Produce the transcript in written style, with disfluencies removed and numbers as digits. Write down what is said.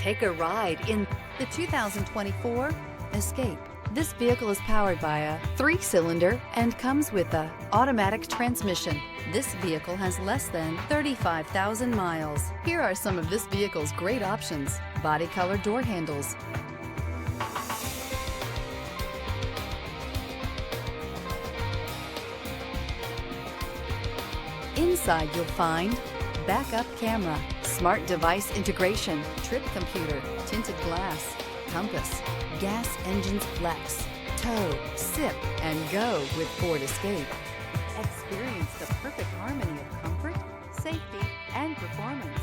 Take a ride in the 2024 Escape. This vehicle is powered by a 3-cylinder and comes with a automatic transmission. This vehicle has less than 35,000 miles. Here are some of this vehicle's great options: body color door handles, inside you'll find backup camera, smart device integration, trip computer, tinted glass, compass, gas engines flex, tow, sip, and go with Ford Escape. Experience the perfect harmony of comfort, safety, and performance.